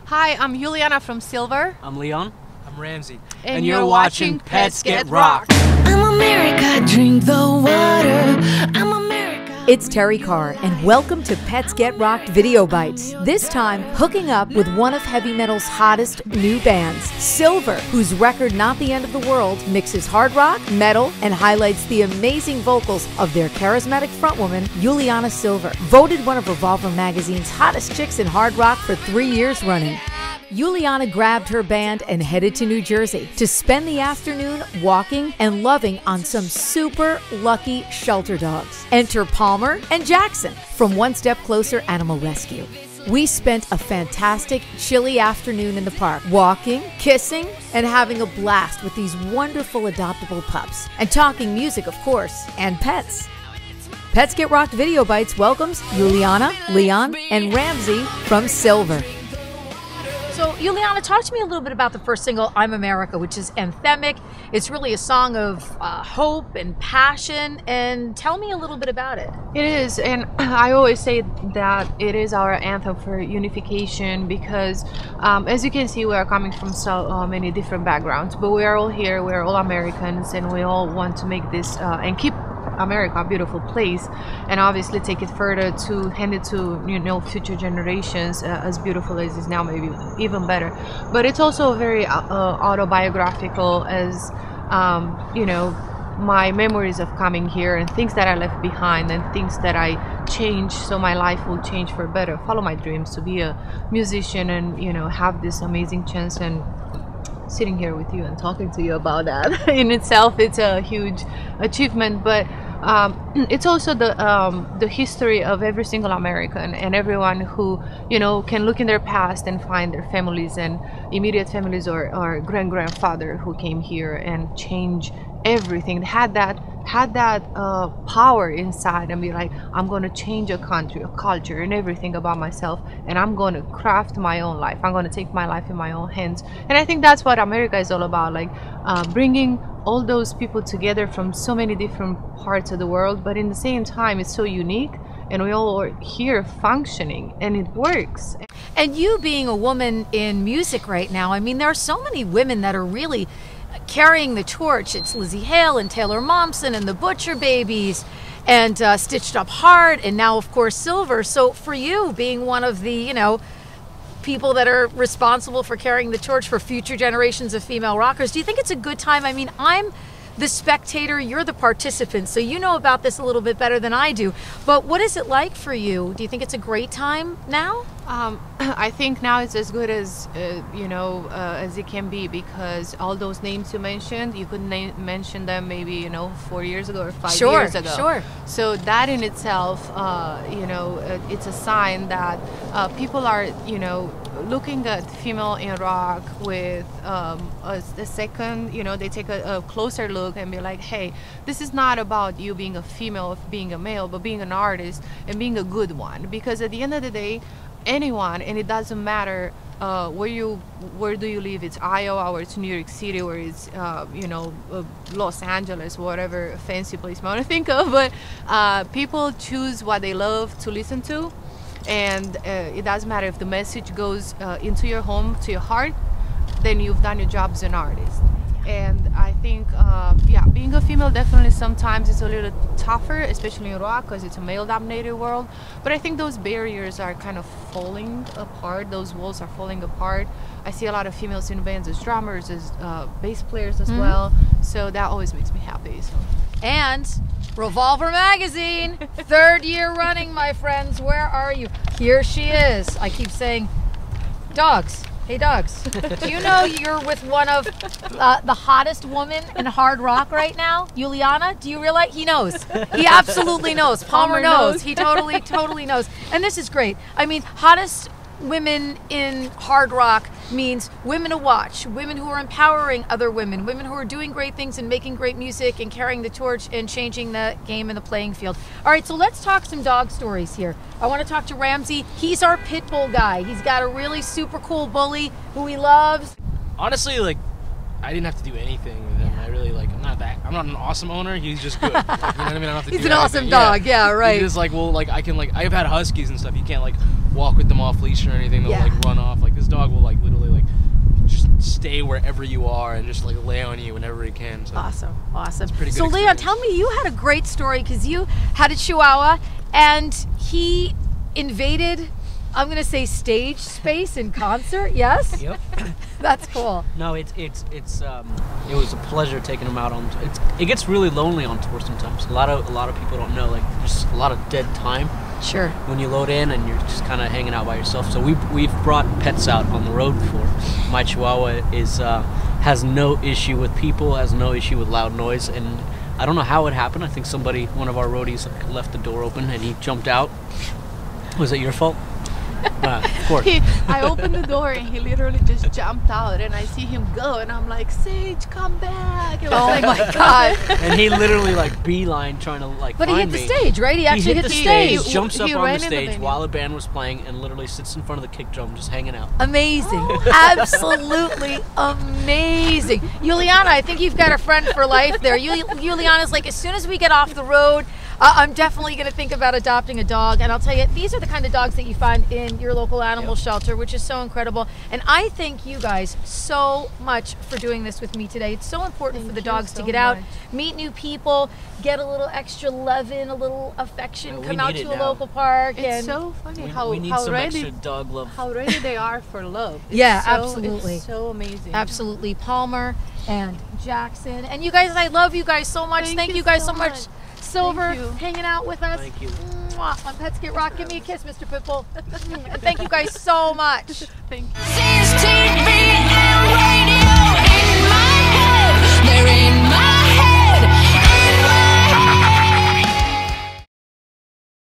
Hi, I'm Uliana from Cilver. I'm Leon. I'm Ramsey. And you're watching Pets Get Rocked. I'm America, drink the water. I'm America. It's Terry Carr, and welcome to Pets Get Rocked Video Bites. This time, hooking up with one of heavy metal's hottest new bands, Cilver, whose record Not the End of the World mixes hard rock, metal, and highlights the amazing vocals of their charismatic frontwoman, Uliana Cilver, voted one of Revolver magazine's hottest chicks in hard rock for 3 years running. Uliana grabbed her band and headed to New Jersey to spend the afternoon walking and loving on some super lucky shelter dogs. Enter Palmer and Jackson from One Step Closer Animal Rescue. We spent a fantastic, chilly afternoon in the park, walking, kissing, and having a blast with these wonderful adoptable pups. And talking music, of course, and pets. Pets Get Rocked Video Bites welcomes Uliana, Leon, and Ramsey from Cilver. So, Uliana, talk to me a little bit about the first single, I'm America, which is anthemic. It's really a song of hope and passion, and tell me a little bit about it. It is, and I always say that it is our anthem for unification because, as you can see, we are coming from so many different backgrounds, but we are all here, we are all Americans, and we all want to make this and keep America a beautiful place, and obviously take it further to hand it to future generations as beautiful as it is now, maybe even better. But it's also very autobiographical, as my memories of coming here and things that I left behind and things that I changed, so my life will change for better. Follow my dreams to be a musician and have this amazing chance, and sitting here with you and talking to you about that in itself, it's a huge achievement. But it's also the history of every single American and everyone who can look in their past and find their families and immediate families or grandfather who came here and change everything, had that power inside, and be like, I'm going to change a country, a culture, and everything about myself, and I'm going to craft my own life. I'm going to take my life in my own hands. And I think that's what America is all about, like bringing all those people together from so many different parts of the world, but in the same time it's so unique, and we all are here functioning, and it works. And you being a woman in music right now, I mean, there are so many women that are really carrying the torch. It's Lizzie Hale and Taylor Momsen and the Butcher Babies and Stitched Up Hard, and now of course Cilver. So for you, being one of the people that are responsible for carrying the torch for future generations of female rockers, do you think it's a good time? I mean, I'm the spectator, you're the participant, so you know about this a little bit better than I do. But what is it like for you? Do you think it's a great time now? I think now it's as good as as it can be, because all those names you mentioned, you could mention them maybe 4 years ago or 5 years ago. Sure. So that in itself, it's a sign that people are looking at female in rock with a second, they take a closer look and be like, hey, this is not about you being a female, being a male, but being an artist and being a good one. Because at the end of the day, anyone, and it doesn't matter where do you live, it's Iowa or it's New York City or it's Los Angeles, whatever fancy place you want to think of, but people choose what they love to listen to, and it doesn't matter if the message goes into your home, to your heart, then you've done your job as an artist. And I think being a female definitely sometimes is a little tougher, especially in rock, because it's a male-dominated world. But I think those barriers are kind of falling apart. Those walls are falling apart. I see a lot of females in bands as drummers, as bass players as well. So that always makes me happy. So. And Revolver magazine, 3rd year running, my friends. Where are you? Here she is. I keep saying, dogs. Hey, dogs. Do you know you're with one of the hottest women in hard rock right now? Uliana, do you realize? He knows. He absolutely knows. Palmer knows. He totally knows. And this is great. I mean, hottest women in hard rock means women to watch, women who are empowering other women, women who are doing great things and making great music and carrying the torch and changing the game and the playing field. All right, so let's talk some dog stories here. I want to talk to Ramsey. He's our pit bull guy. He's got a really super cool bully who he loves. Honestly, like, I didn't have to do anything with him. I really I'm not an awesome owner. He's just good. You know what I mean? I don't have to He's do an anything. awesome dog. Yeah, right. He's just like, well, like I can I've had huskies and stuff. You can't like walk with them off leash or anything. They'll like run off. Like this dog will stay wherever you are and just like lay on you whenever he can. So. Awesome, awesome. pretty good So Leon, experience. tell me, you had a great story because you had a Chihuahua and he invaded, I'm gonna say, stage space in concert. Yes, Yep. that's cool. No, it was a pleasure taking him out on. It gets really lonely on tour sometimes. A lot of people don't know, like there's a lot of dead time Sure. when you load in and you're just kind of hanging out by yourself. So we've brought pets out on the road before. My Chihuahua has no issue with people, has no issue with loud noise, and I don't know how it happened. I think one of our roadies left the door open and he jumped out. Was it your fault? Of course. I opened the door and he literally just jumped out, and I see him go, and I'm like, Sage, come back. It was Oh like, my God. And he literally like beeline trying to like But he hit find the me. stage, right? He actually hit the stage. He jumps up He on ran the in the stage venue. while the band was playing and literally sits in front of the kick drum just hanging out. Amazing. Absolutely amazing. Uliana, I think you've got a friend for life there. Uliana's like, as soon as we get off the road, I'm definitely going to think about adopting a dog. And I'll tell you, these are the kind of dogs that you find in your local animal shelter, which is so incredible. And I thank you guys so much for doing this with me today. It's so important for the dogs to get out, meet new people, get a little extra loving, a little affection, We come out need to it a now. local park. it's and so funny We need how some ready extra dog love. how ready they are for love. It's Yeah, so, absolutely. It's so amazing. Absolutely. Palmer and Jackson. And you guys, I love you guys so much. Thank you guys so much. Cilver, Thank you. hanging out with us. Thank you. Mwah. On Pets Get Rock. Give me a kiss, Mr. Pitbull. And thank you guys so much. Thank you. Since teen